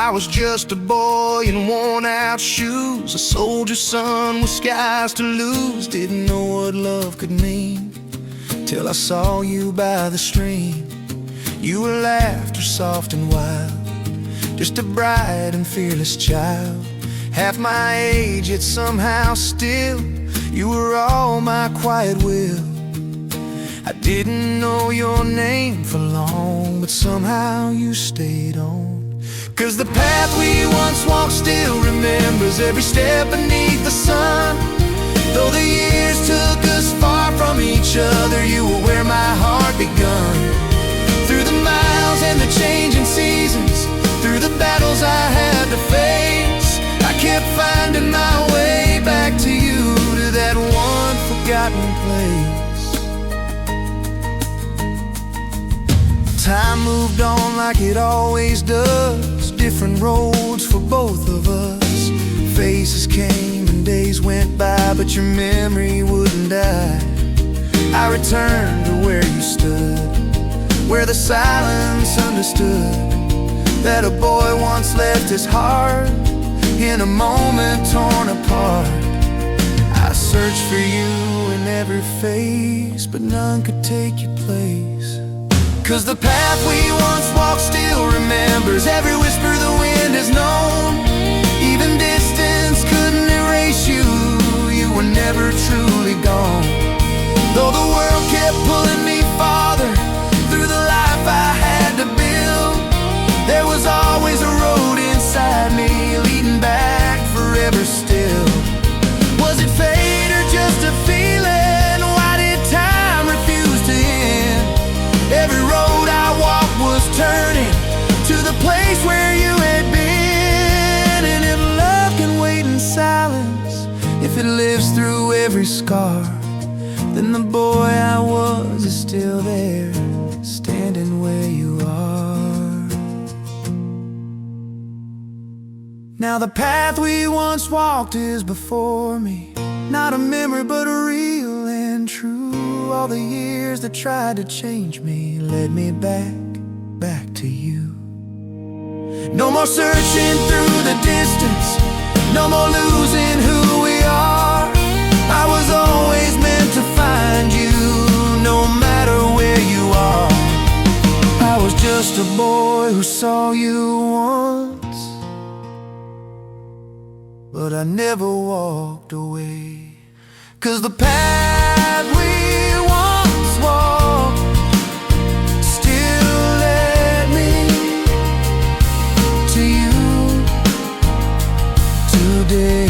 I was just a boy in worn-out shoes, a soldier's son with skies to lose. Didn't know what love could mean till I saw you by the stream. You were laughter soft and wild, just a bright and fearless child. Half my age, yet somehow still you were all my quiet will. I didn't know your name for long, but somehow you stayed on. 'Cause the path we once walked still remembers every step beneath the sun. Though the years took us far from each other, you were where my heart begun. Through the miles and the changing seasons, through the battles I had to face, I kept finding my way back to you, to that one forgotten place. Time moved on like it always does, different roads for both of us. Faces came and days went by, but your memory wouldn't die. I returned to where you stood, where the silence understood that a boy once left his heart in a moment torn apart. I searched for you in every face, but none could take your place. 'Cause the path we once walked still remembers every whisper the wind has known. Even distance couldn't erase you, you were never truly gone. Though the world kept pulling me farther through the life I had to build, there was always a road inside me leading back forever still. Was it fate or just a feeling? Why did time refuse to end? Every road I walked was turning to the place where you had been. And if love can wait in silence, if it lives through every scar, then the boy I was is still there, standing where you are. Now the path we once walked is before me, not a memory but a real and true. All the years that tried to change me led me back to you. No more searching through the distance, no more losing who we are. I was always meant to find you, no matter where you are. I was just a boy who saw you once, but I never walked away. 'Cause the path we once walked still led me to you today.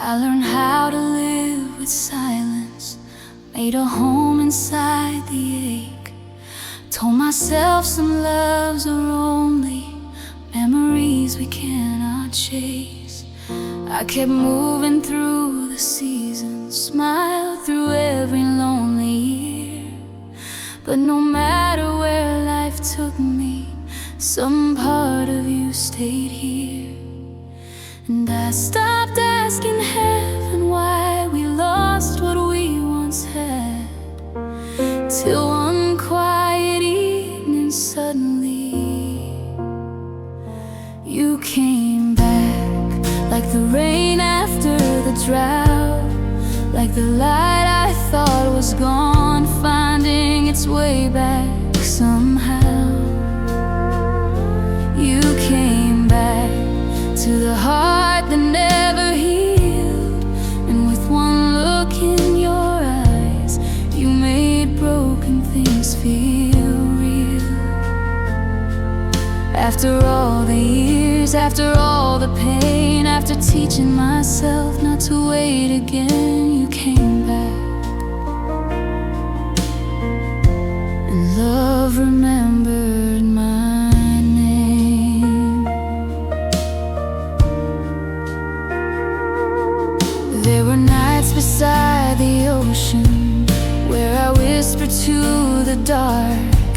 I learned how to live with silence, made a home inside the ache. Told myself some loves are only memories we cannot chase. I kept moving through the seasons, smiled through every lonely year. But no matter where life took me, some part of you stayed here. And I stopped asking heaven why we lost what we once had, till one quiet evening suddenly you came back, like the rain after the drought, like the light I thought was gone, finding its way back somehow. You came back to the heart that never healed, and with one look in your eyes, you made broken things feel real. After all the years, after all the pain, after teaching myself not to wait again, you came back. And love remembered my name. There were nights beside the ocean where I whispered to the dark,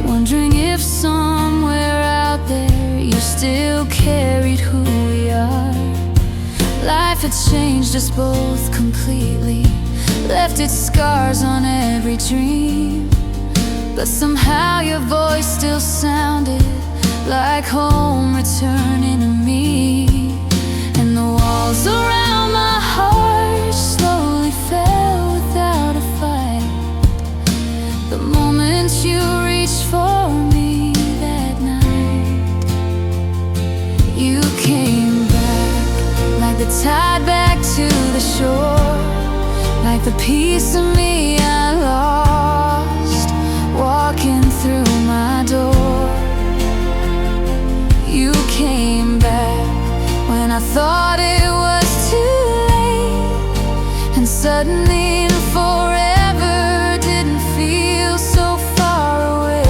wondering if somewhere out there you still carried who we are. Life had changed us both completely, left its scars on every dream, but somehow your voice still sounded like home returning to me. And the walls around my heart slowly fell without a fight the moment you reached for me that night. You came back like the tide back to the shore, like the piece of me I lost walking through my door. You came back when I thought it was too late, and suddenly forever didn't feel so far away.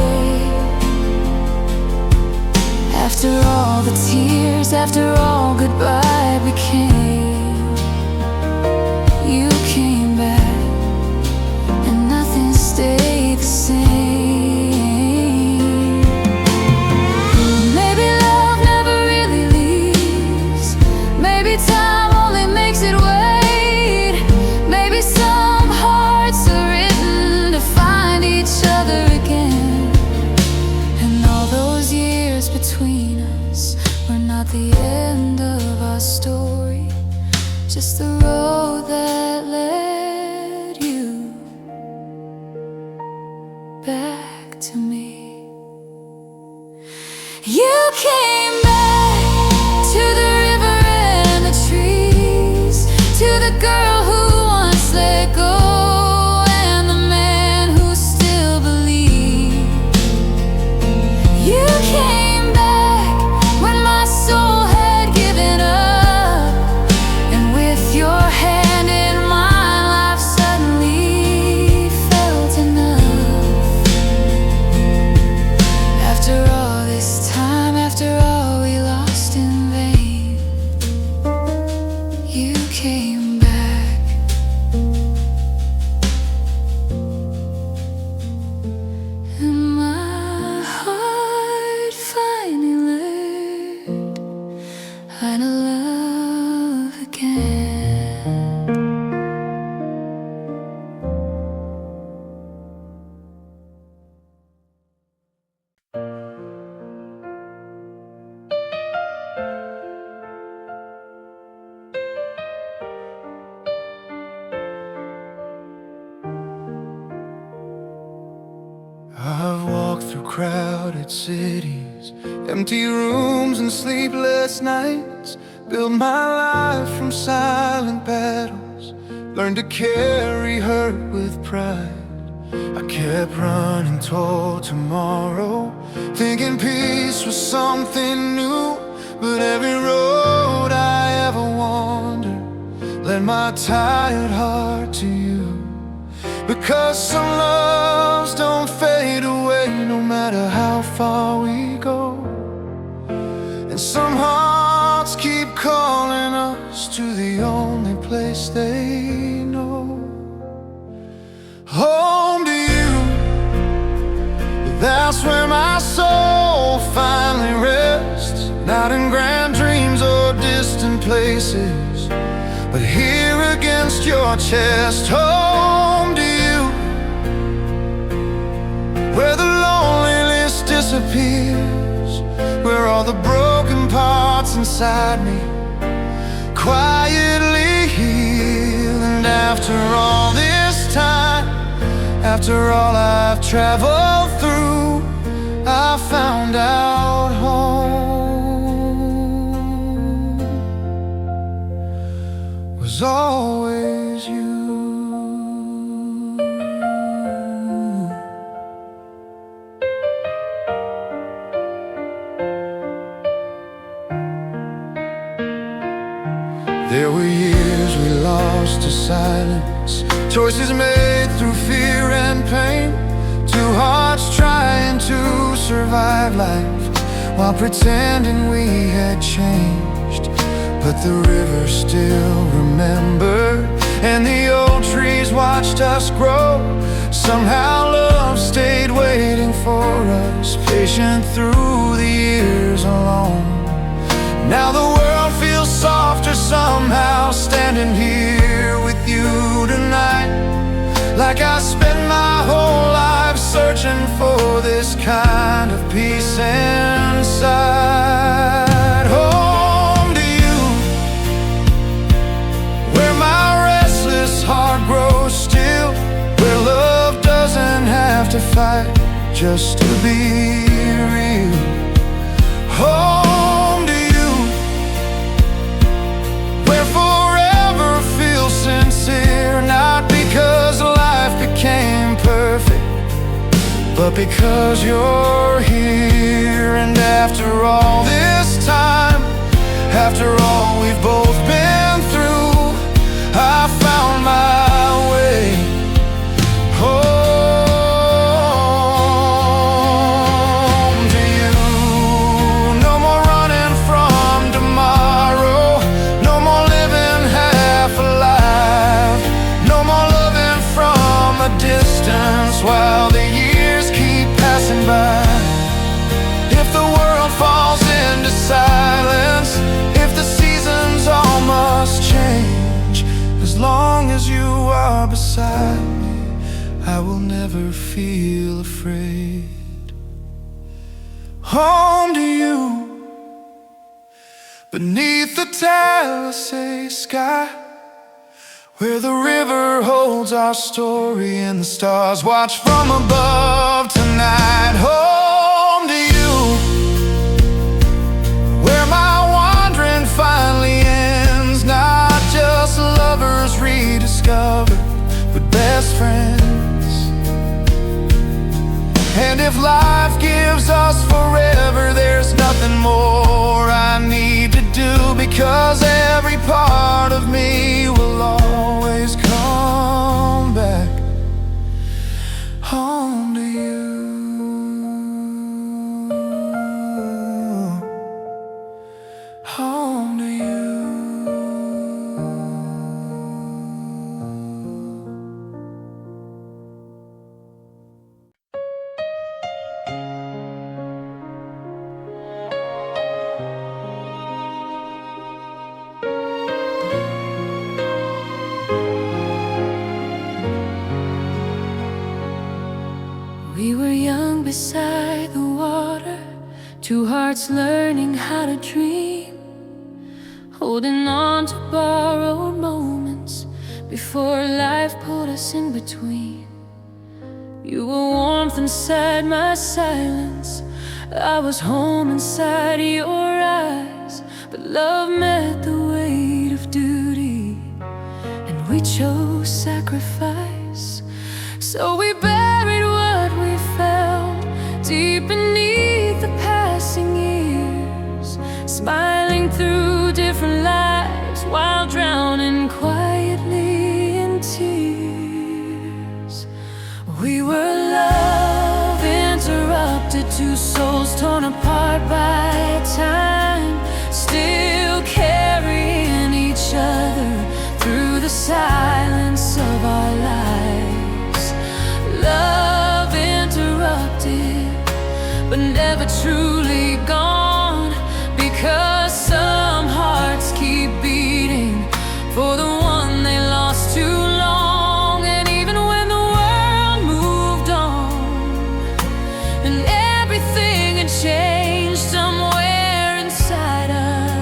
After all the tears, after all goodbye became, you came back and nothing stayed the same. Maybe love never really leaves, maybe time only makes it wait, maybe some hearts are written to find each other again. And all those years between us were not the end of our story, just the road that led you back to me. You came back to the river and the trees, to the girl who once let go and the man who still believed. You came back when my soul had given up, and with your hand in mine, life suddenly felt enough. After all this time, after all we lost in vain, you came back. And my heart finally learned how to love again. I've walked through crowded cities, empty rooms and sleepless nights, built my life from silent battles, learned to carry hurt with pride. I kept running toward tomorrow, thinking peace was something new, but every road I ever wandered led my tired heart to you. Because some loves don't fade away no matter how far we go, and some hearts keep calling us to the only place they know. Home to you, that's where my soul finally rests, not in grand dreams or distant places, but here against your chest. Home to you, where the loneliness disappears, where all the broken parts inside me quietly heal. And after all this time, after all I've traveled through, I found out home was always you. There were years we lost to silence, choices made through fear and pain, too hearts trying to survive life while pretending we had changed. But the river still remembered, and the old trees watched us grow. Somehow love stayed waiting for us, patient through the years alone. Now the world feels softer somehow, standing here with you tonight. Like I spent my whole life searching for this kind of peace inside. Home to you, where my restless heart grows still, where love doesn't have to fight just to be real. Home to you, where forever feels sincere, not because life became perfect, but because you're here. And after all this time, after all we've both been through, I found my way home to you. No more running from tomorrow, no more living half alive, no more loving from a distance while the years keep passing by. If the world falls into silence, if the seasons all must change, as long as you are beside me, I will never feel afraid. Home to you, beneath the Talisay sky, where the river holds our story and the stars watch from above tonight. Home to you, where my wandering finally ends, not just lovers rediscovered, but best friends. And if life gives us forever, there's nothing more I need to do, because every part of me will always come back home to you. Home to you. We were young beside the water, two hearts learning how to dream, holding on to borrowed moments before life pulled us in between. You were warmth inside my silence, I was home inside your eyes. But love met the weight of duty, and we chose sacrifice. So we buried what we felt deep beneath the passing years, smiling through different lives while drowning quietly in tears. We were love interrupted, two souls torn apart by time, still carrying each other through the silence of our lives. Love interrupted, but never truly gone, because some hearts keep beating for the one they lost too long. And even when the world moved on and everything had changed, somewhere inside us,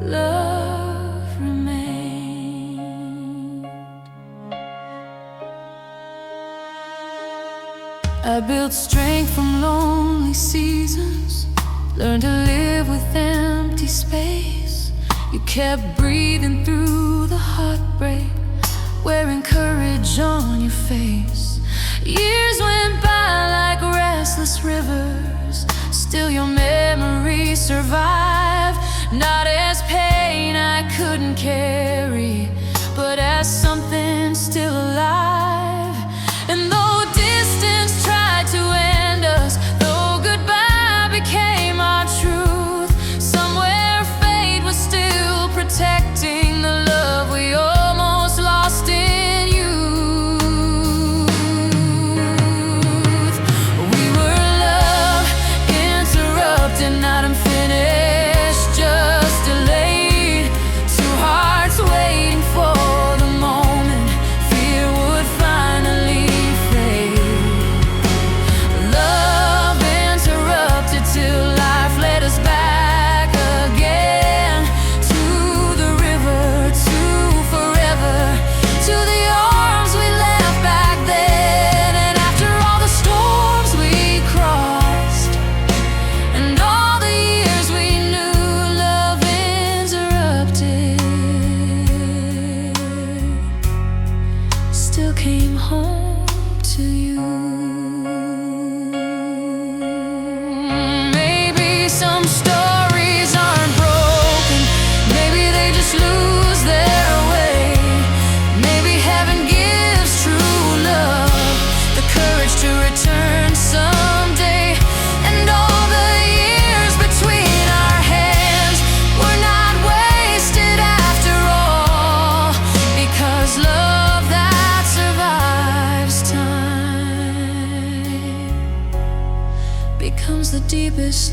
love remained. I built strength from lonely seasons, learned to live with empty space. You kept breathing through the heartbreak, wearing courage on your face. Years went by like restless rivers, still your memory survived. Not as pain I couldn't carry, but as something still alive.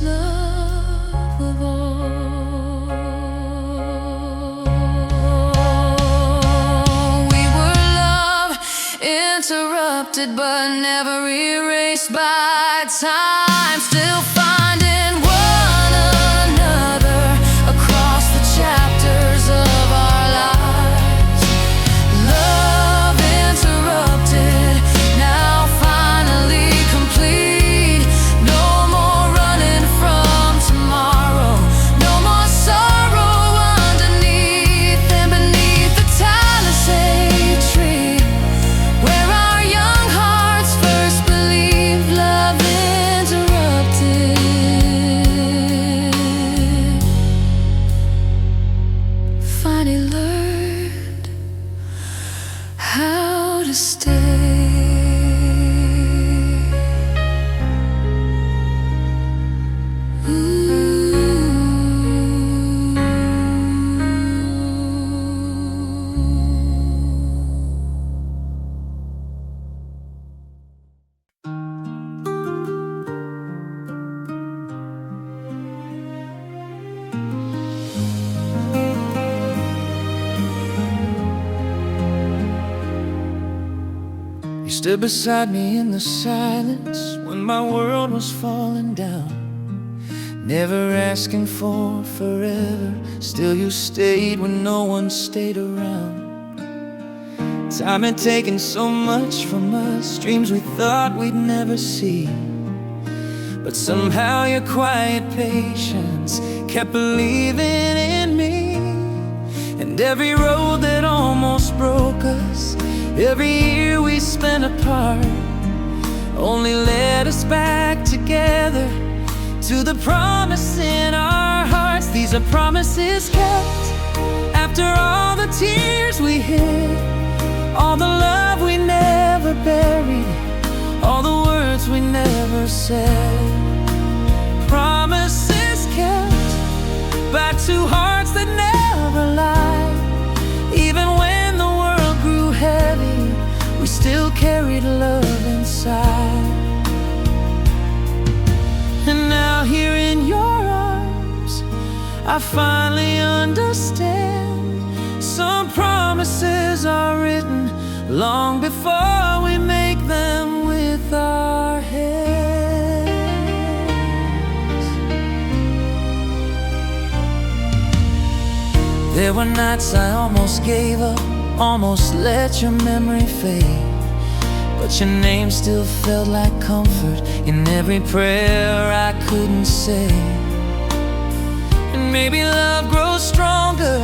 love of all. We were love interrupted but never erased by time, still finding one another across the chapters of our lives. Love interrupted, now finally complete. No more running from tomorrow, no more sorrow underneath and beneath the Talisay tree, where our young hearts first believed love interrupted. Finally learned how to stay. You stood beside me in the silence when my world was falling down. Never asking for forever, still you stayed when no one stayed around. Time had taken so much from us, dreams we thought we'd never see. But somehow your quiet patience kept believing in me. And every road that almost broke us, every year we spent apart, only led us back together to the promise in our hearts. These are promises kept after all the tears we hid, all the love we never buried, all the words we never said. Promises kept by two hearts that never lied. Even when the world grew heavy, we still carried love inside. And now here in your arms, I finally understand. Some promises are written long before we make them with our hands. There were nights I almost gave up, almost let your memory fade, but your name still felt like comfort in every prayer I couldn't say. And maybe love grows stronger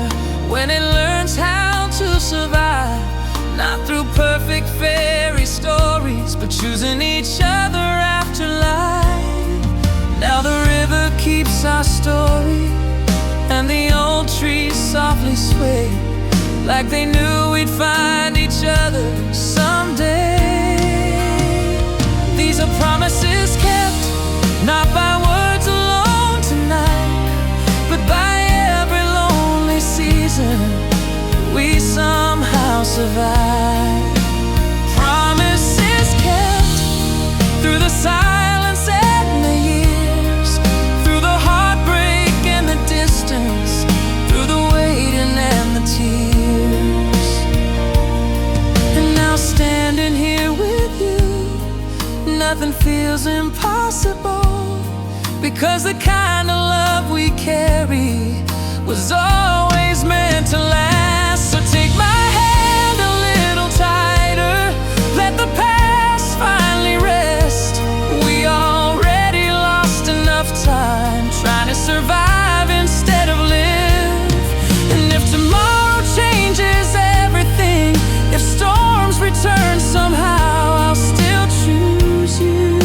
when it learns how to survive, not through perfect fairy stories, but choosing each other after life. Now the river keeps our story, and the old trees softly sway, like they knew we'd find each other someday. These are promises kept, not by words alone tonight, but by every lonely season we somehow survive. Promises kept through the silence and the years, through the heartbreak and the distance, through the waiting and the tears. And now standing here with you, nothing feels impossible, because the kind of love we carry was always meant to last. So take my hand a little tighter, let the past finally rest. We already lost enough time trying to survive instead of live. And if tomorrow changes everything, if storms return somehow, I'll still choose you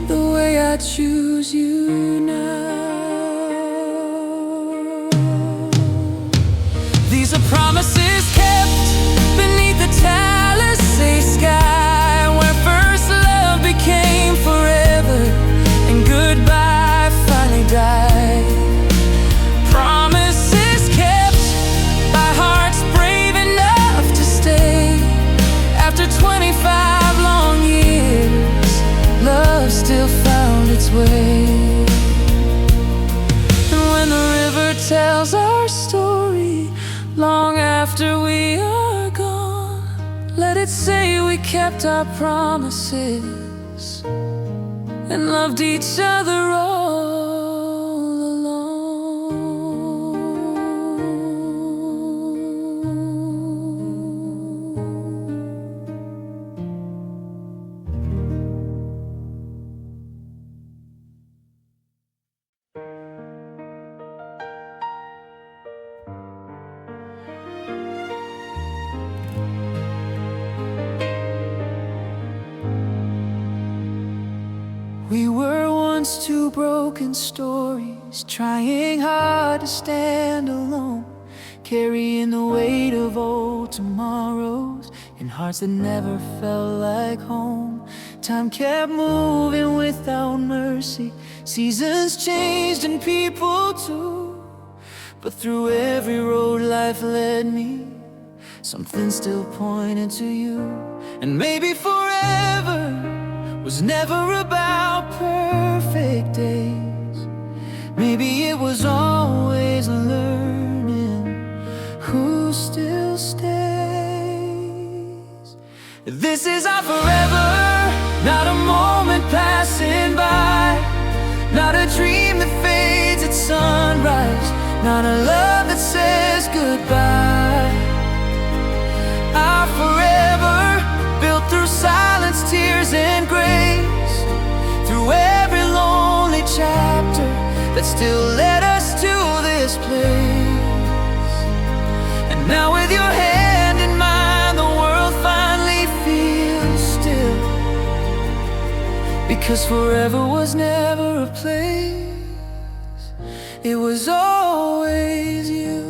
the way I choose you now. These are promises kept beneath the Talisay sky, where first love became forever and goodbye finally died. Promises kept by hearts brave enough to stay after 25 long years. Love its way. And when the river tells our story, long after we are gone, let it say we kept our promises and loved each other all along. We were once two broken stories, trying hard to stand alone, carrying the weight of old tomorrows in hearts that never felt like home. Time kept moving without mercy, seasons changed and people too. But through every road life led me, something still pointed to you. And maybe forever was never about perfect days. Maybe it was always learning who still stays. This is our forever, not a moment passing by, not a dream that fades at sunrise, not a love that says goodbye. Our forever, built through silence, tears and grace, through every lonely chapter that still led us to this place. And now with your hand in mine, the world finally feels still, because forever was never a place, it was always you.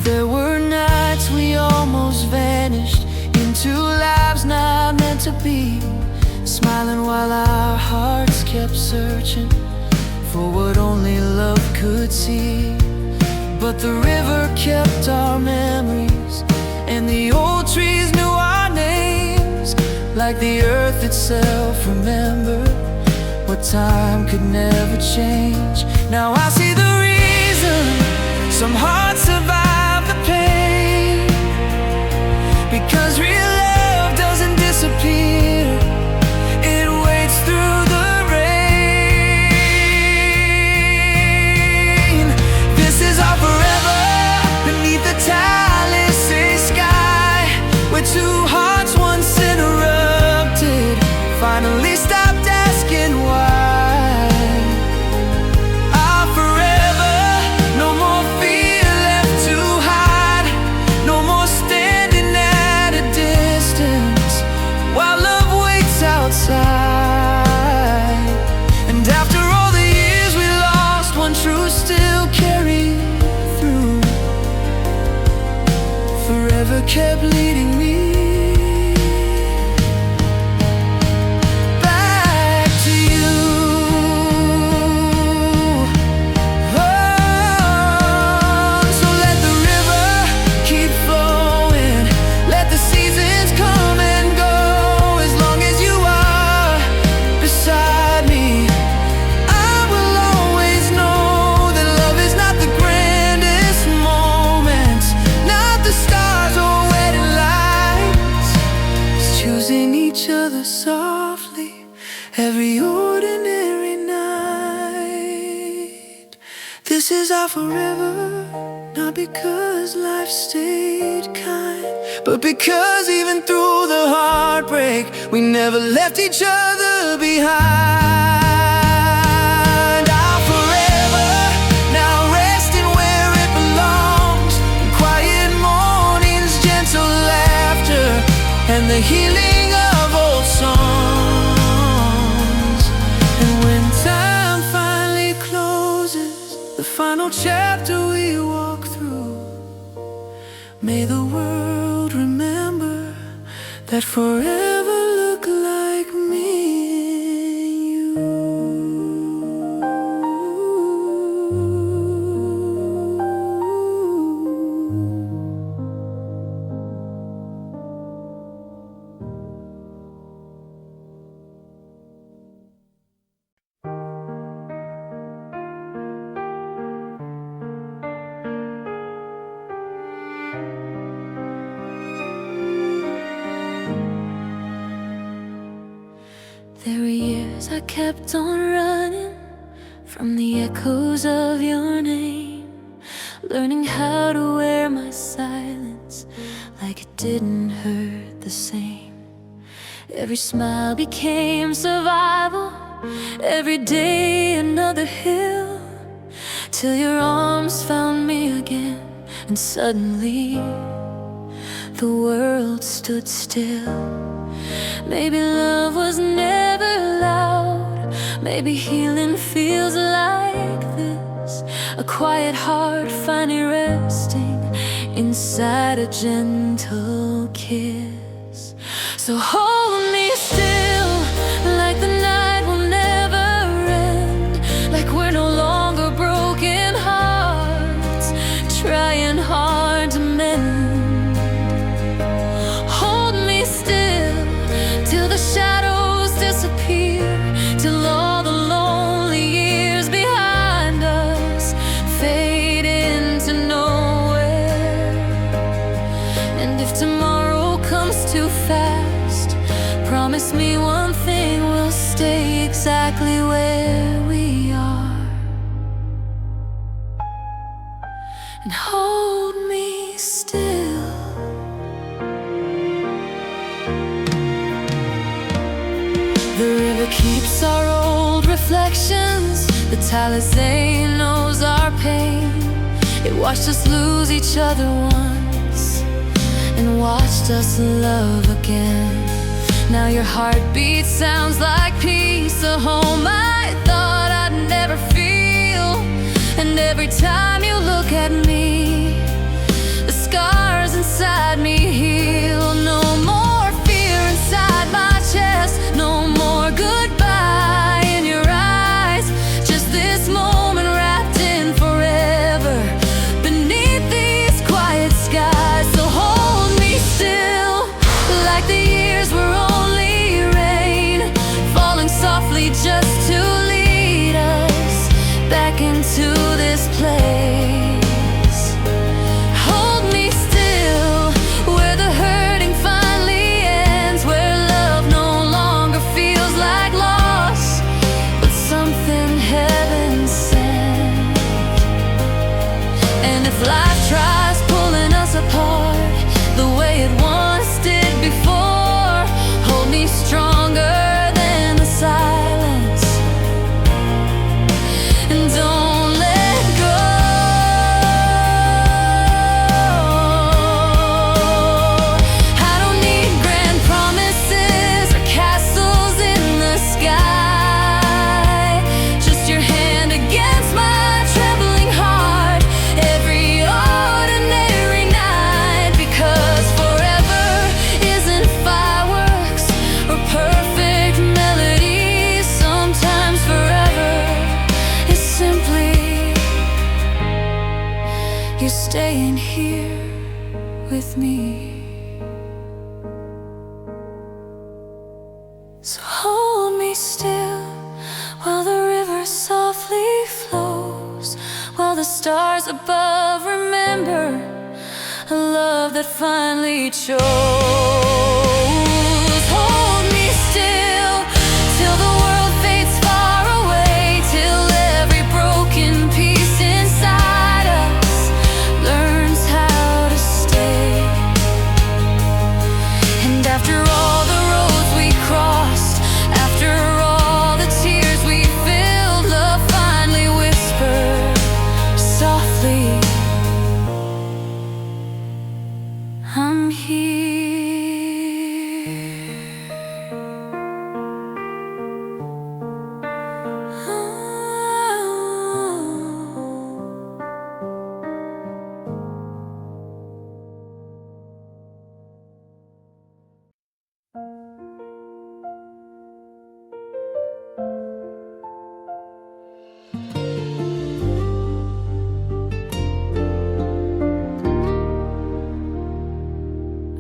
There were nights we almost vanished into lives not meant to be, smiling while our hearts kept searching for what only love could see. But the river kept our memories, and the old trees knew our names, like the earth itself remembered what time could never change. Now I see the reason some hearts survive the pain, because real love doesn't disappear, it waits through the rain. This is our forever, beneath the Talisay sky, where two hearts once interrupted finally stopped asking why. And after all the years we lost, one truth still carried through, forever kept leading me back to you. Oh, so let the river keep flowing, let the seasons come and go, as long as you are beside me. I will always know that love is not the grandest moments, not the stars or wedding lights. It's choosing each other softly every ordinary night. This is our forever, not because life stayed kind, but because even through the heartbreak, we never left each other behind. Our forever, now resting where it belongs, in quiet mornings, gentle laughter, and the healing of old songs. And when time finally closes, the final chapter we walk through, may the world remember that forever look like me and you. kept on running from the echoes of your name, learning how to wear my silence like it didn't hurt the same. Every smile became survival, every day another hill, till your arms found me again, and suddenly the world stood still. Maybe love was never loud, maybe healing feels like this, a quiet heart finally resting inside a gentle kiss. So hold me still, like the night will never end, like we're no longer broken hearts, trying hard to mend. Hold me still, till the shadows disappear, till all the lonely years behind us fade into nowhere. And if tomorrow comes too fast, promise me one thing, we'll stay exactly where we are, and hold me still. The river keeps our old reflections, the Talisay knows our pain. It watched us lose each other once, and watched us love again. Now your heartbeat sounds like peace, a home I thought I'd never feel. And every time you look at me, the scars inside me heal. No more fear inside my chest, no more goodbye in your eyes, just this moment wrapped in forever beneath these quiet skies. So hold me still, like the years were only rain, falling softly just to lead us back into this place. Hold me still, where the hurting finally ends, where love no longer feels like loss, but something heaven sent. And if life tries pulling us apart the way it once did before, hold me stronger than the silence, and don't let go. I don't need grand promises or castles in the sky, just your hand against my trembling heart every ordinary night. Because forever isn't fireworks or perfect melodies, sometimes forever is simply you staying here with me. So hold me still while the river softly flows, while the stars above remember a love that finally chose. Hold me still till the world fades far away, till every broken piece inside us learns how to stay. And after all the roads we crossed, after all the tears we filled, love finally whispered softly, I'm here.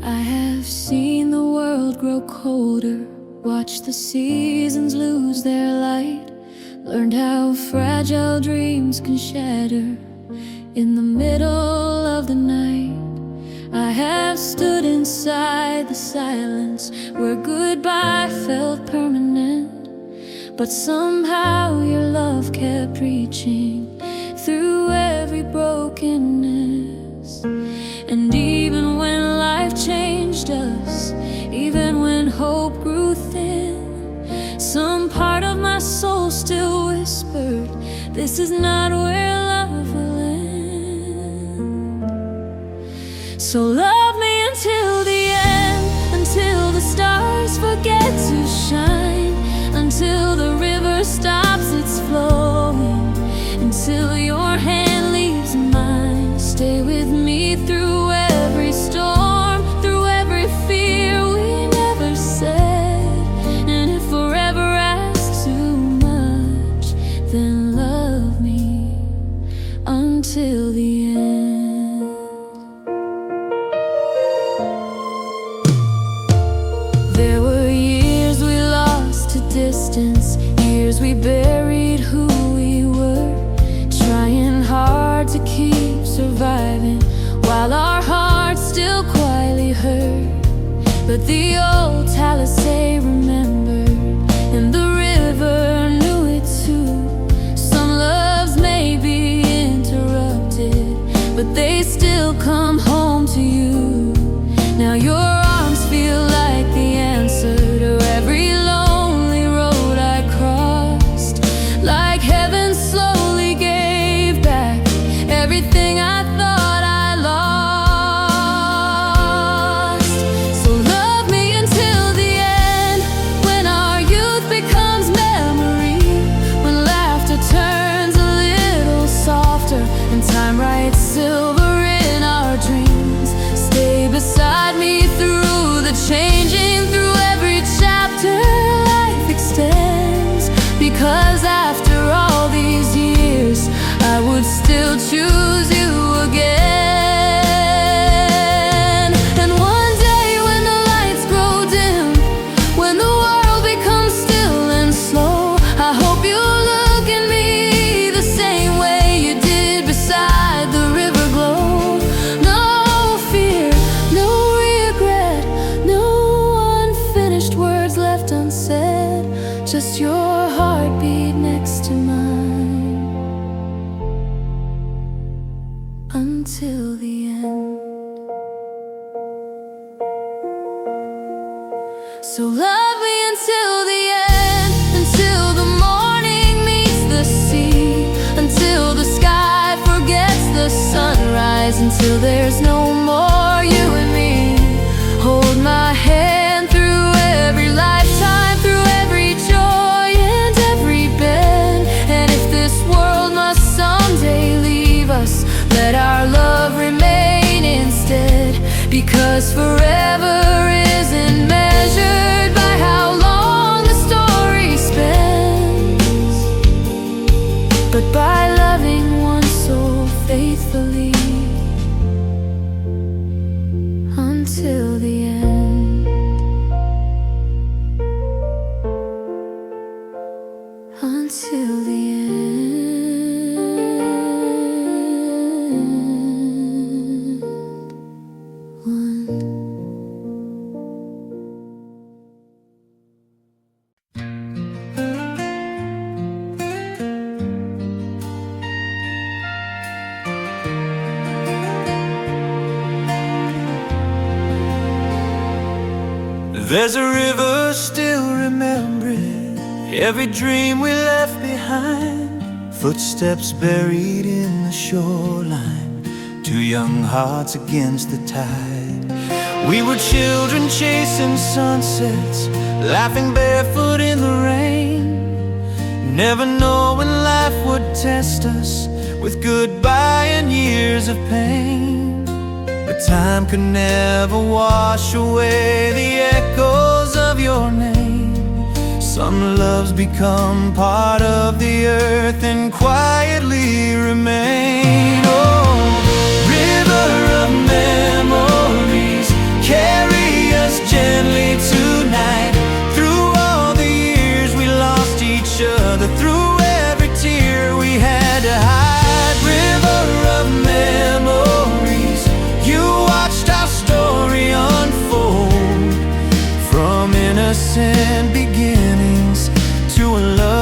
I have seen the world grow colder, watched the seasons lose their light, learned how fragile dreams can shatter in the middle of the night. I have stood inside the silence where goodbye felt permanent, but somehow your love kept reaching through every brokenness. And even when life changed us, even when hope grew thin, some part of my soul still whispered, this is not where love will end. So love me until the end, until the stars forget to shine, until the river stops its flowing, until your hand leaves mine. Stay with me through every storm, through every fear we never said. And if forever asks too much, then love me until the end. There were years we lost to distance, years we buried who we were, trying hard to keep surviving while our hearts still quietly hurt. But the old Talisay remembered, and the river knew it too. Some loves may be interrupted, but they still come home to you. Now your arms feel like the answer to every lonely road I crossed, like heaven slowly gave back everything I thought I lost. So love me until the end, when our youth becomes memory, when laughter turns a little softer and time writes silver in our dreams. Stay beside me through the changing, through every chapter life extends, because after all these years I would still choose you again. And one day when the lights grow dim, when the world becomes still and slow, I hope you look at me the same way you did beside the river glow. No fear, no regret, no unfinished words left unsaid, just your heartbeat next to mine until the end. So love me until the end, until the morning meets the sea, until the sky forgets the sunrise, until there's no more you and me. Hold my hand through every lifetime, through every joy and every bend. And if this world must someday leave us, let our love remain instead, because forever isn't measured by how long the story spends, but by loving one so faithfully until the end. Until the end. One. There's a river still remembering every dream we left behind, footsteps buried in the shoreline, two young hearts against the tide. We were children chasing sunsets, laughing barefoot in the rain, never knowing life would test us with goodbye and years of pain. But time could never wash away the echoes of your name. Some loves become part of the earth and quietly remain. Oh, river of memories, carry us gently tonight, through all the years we lost each other, through every tear we had to hide. River of memories, you watched our story unfold, from innocent beginnings to a love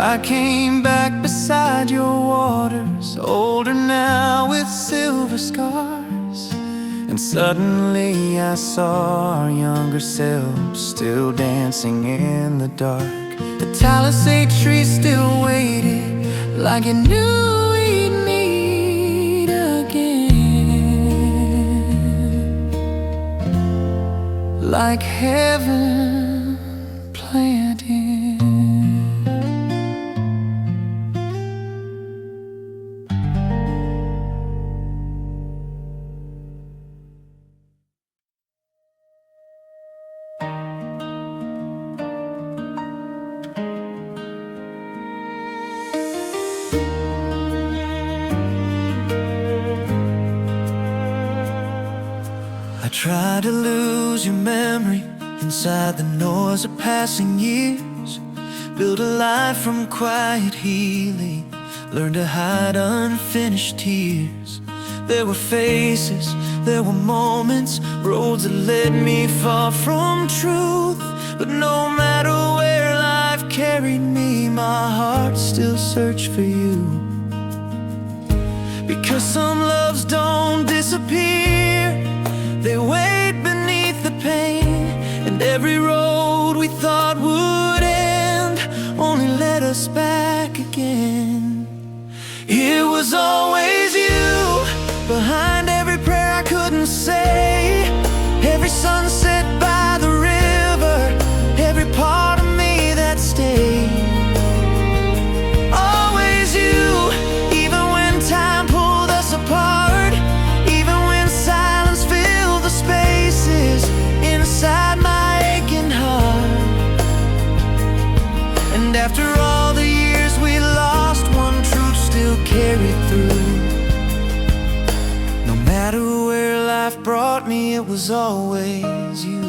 I came back beside your waters, older now with silver scars. And suddenly I saw our younger selves still dancing in the dark. The Talisay tree still waited, like it knew we'd meet again, like heaven planted. I tried to lose your memory inside the noise of passing years. Build a life from quiet healing, learn to hide unfinished tears. There were faces, there were moments, roads that led me far from truth. But no matter where life carried me, my heart still searched for you. Because some loves don't disappear, they wait beneath the pain. And every road we thought would end only led us back again. It was always you, behind every prayer I couldn't say, every sunset by the river, every part of me that stayed. Always you, even when time pulled us apart, even when silence filled the spaces inside my aching heart. And after all the years we lost, one truth still carried through. No matter where life brought me, it was always you.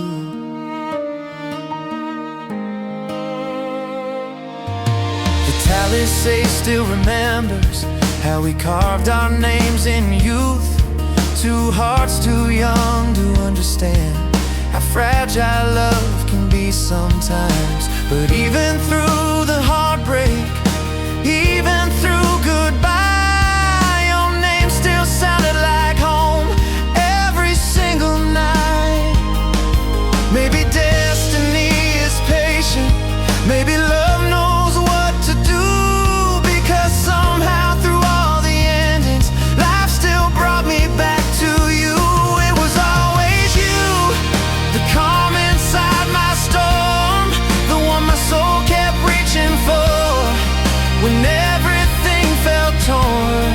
The Talisay still remembers how we carved our names in youth. Two hearts too young to understand how fragile love can be sometimes. But even through the heartbreak, even through goodbye, your name still sounded like home every single night. Maybe destiny is patient, maybe love knows what to do, because somehow through all the endings, life still brought me back to you. It was always you, the calm inside my storm, the one my soul kept reaching for when everything felt torn.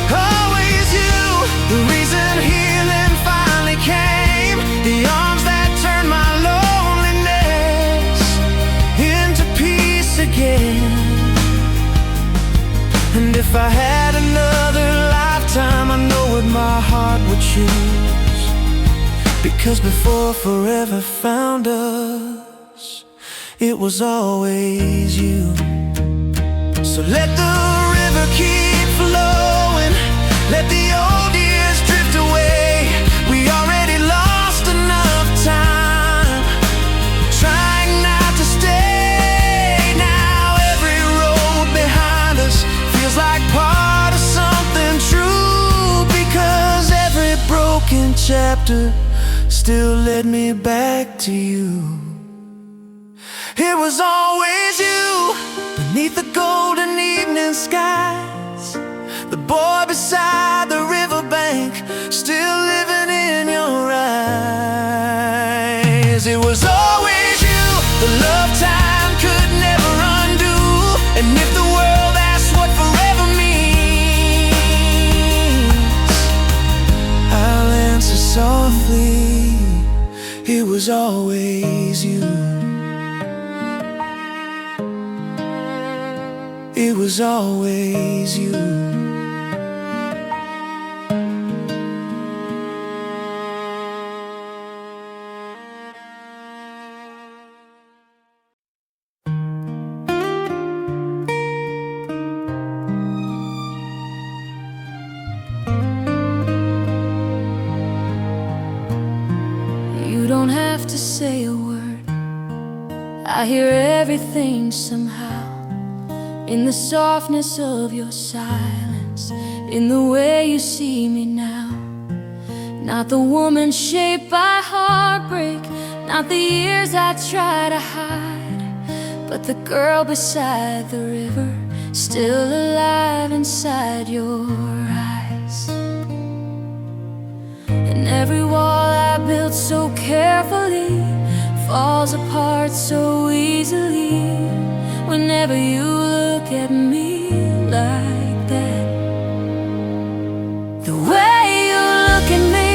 Always you, the reason healing finally came, the arms that turned my loneliness into peace again. And if I had another lifetime, I know what my heart would choose, because before forever found us, it was always you. So let the river keep flowing, let the old years drift away. We already lost enough time trying not to stay. Now every road behind us feels like part of something true, because every broken chapter still led me back to you. It was always you, beneath the golden evening skies, the boy beside the riverbank, still living in your eyes. It was always you, the love time could never undo. And if the world asks what forever means, I'll answer softly, it was always you. It was always you. You don't have to say a word, I hear everything somehow. in the softness of your silence, in the way you see me now. Not the woman shaped by heartbreak, not the years I try to hide, but the girl beside the river, still alive inside your eyes. And every wall I built so carefully falls apart so easily whenever you look at me like that. The way you look at me,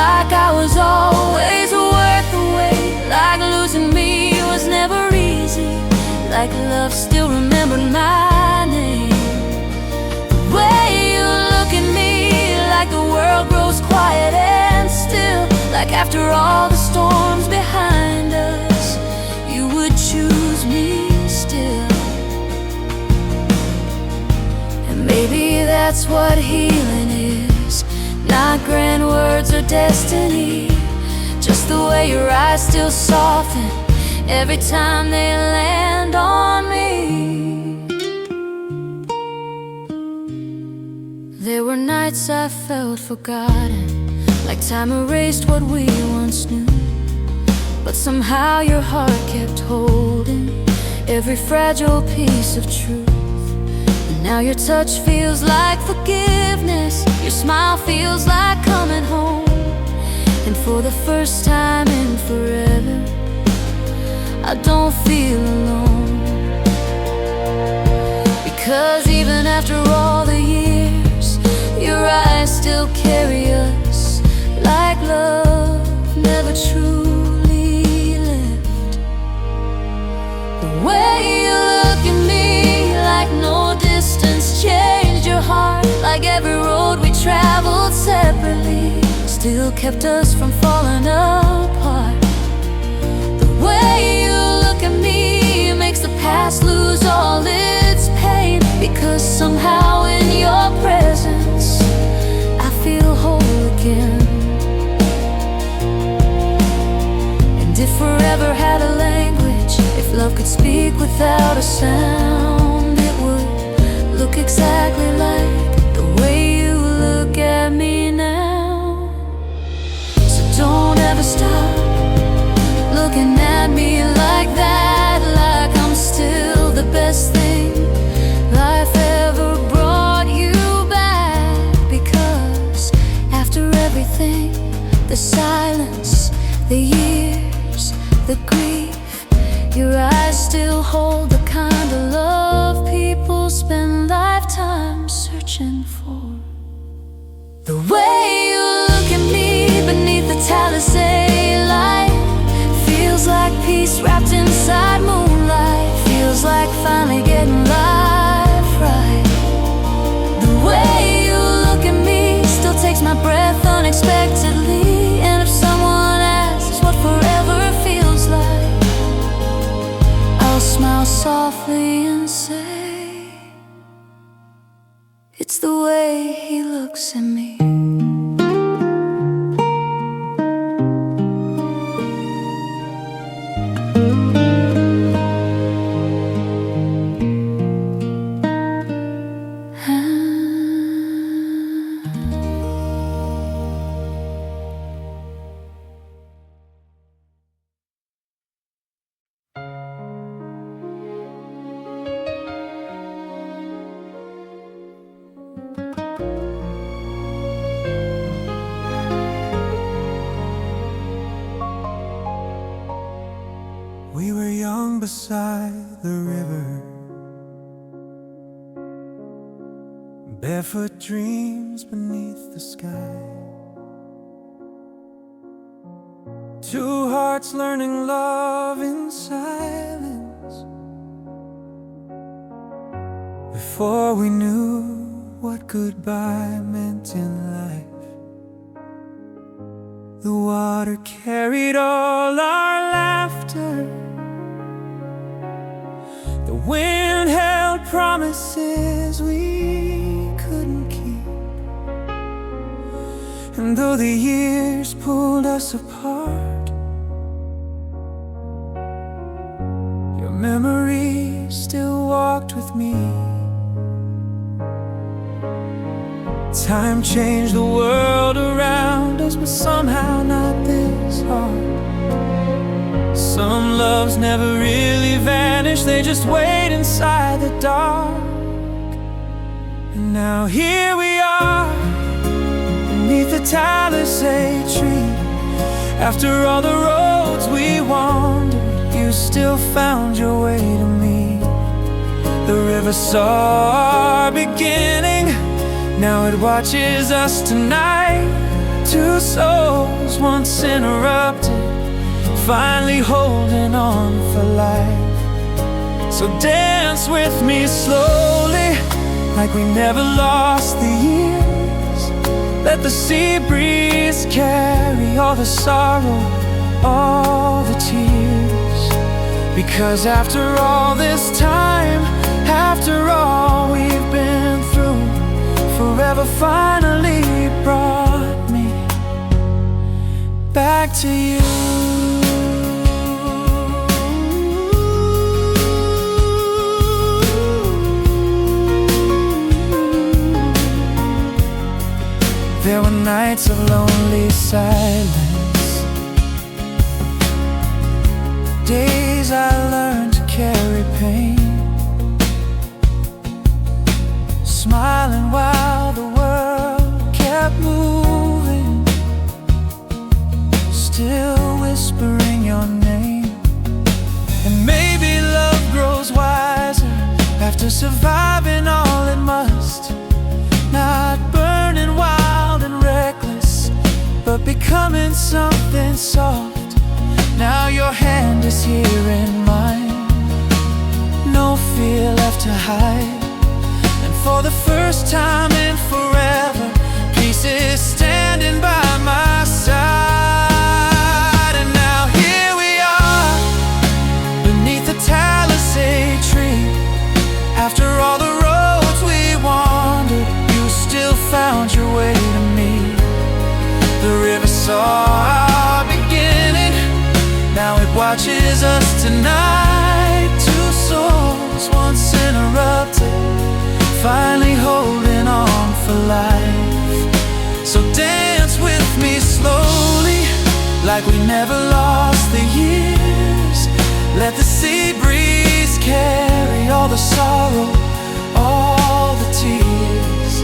like I was always worth the wait, like losing me was never easy, like love still remembered my name. The way you look at me, like the world grows quiet and still, like after all the storms behind us, you would choose me still. And maybe that's what healing is, not grand words or destiny, just the way your eyes still soften every time they land on me. There were nights I felt forgotten, like time erased what we once knew, but somehow your heart kept holding every fragile piece of truth. And now your touch feels like forgiveness, your smile feels like coming home, and for the first time in forever, I don't feel alone. Because even after all the years, your eyes still carry us like love never truly left. The way you look at me, like no distance changed your heart, like every road we traveled separately still kept us from falling apart. The way you look at me makes the past lose all its pain, because somehow in your presence I feel whole again. And if forever had a language, if love could speak without a sound, it would look exactly like the way you look at me now. So don't ever stop looking at me like that, like I'm still the best thing life ever brought you back. Because after everything, the silence, the years, the grief, your eyes still hold the kind of love people spend lifetimes searching for. The way you look at me beneath the Talisay light feels like peace wrapped inside moonlight, feels like finally getting life right. The way you look at me still takes my breath unexpectedly, and if someone asks what forever feels like, I'll smile softly and say, it's the way he looks at me. We were young beside the river, barefoot dreams beneath the sky. Two hearts learning love in silence, before we knew what goodbye meant in life. The water carried all our laughter, the wind held promises we couldn't keep. And though the years pulled us apart, your memory still walks walked with me. Time changed the world around us, but somehow not this hard. Some loves never really vanish, they just wait inside the dark. And now here we are, beneath the Talisay tree. After all the roads we wandered, you still found your way to me. The river saw our beginning, now it watches us tonight. Two souls once interrupted, finally holding on for life. So dance with me slowly, like we never lost the years. Let the sea breeze carry all the sorrow, all the tears. Because after all this time, after all we've been through, forever finally brought me back to you. There were nights of lonely silence, days I learned to carry pain, smiling while the world kept moving, still whispering your name. And maybe love grows wiser after surviving all it must, not burning wild and reckless, but becoming something soft. Now your hand is here in mine, no fear left to hide. And for the first time in forever, peace is standing by my side. And now here we are, beneath the Talisay tree. After all the roads we wandered, you still found your way to me. The river saw our beginning, now it watches us tonight. Two souls once interrupted, finally holding on for life. So dance with me slowly, like we never lost the years. Let the sea breeze carry all the sorrow, all the tears.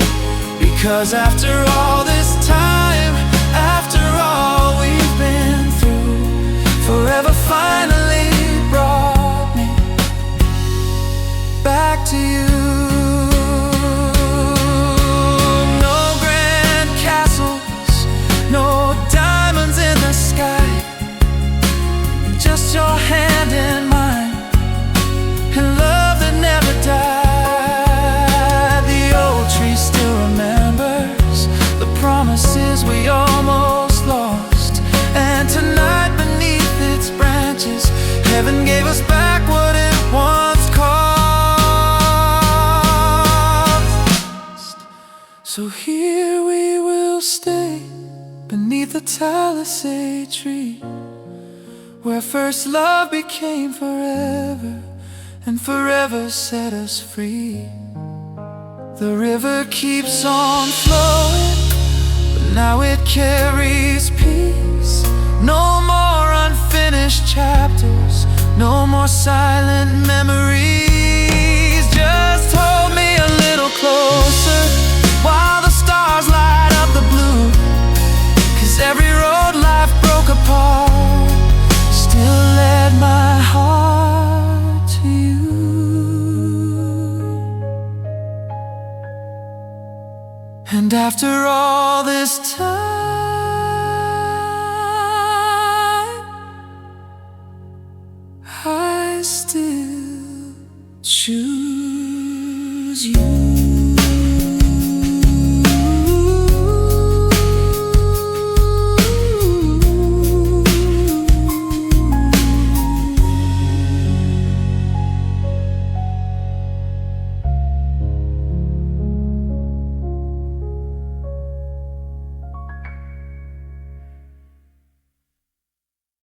Because after all this time, after all we've been through, forever finally brought me back to you. No grand castles, no diamonds in the sky, just your hand in mine, and love that never died. The old tree still remembers the promises we almost lost, and tonight beneath its branches, heaven gave us back what it once cost. So here we will stay, beneath the Talisay tree, where first love became forever, and forever set us free. The river keeps on flowing, but now it carries peace. No more unfinished chapters, no more silent memories. Just hold me a little closer while the stars light up the blue. 'Cause every road life broke apart still led my heart to you. And after all this time, I still choose you.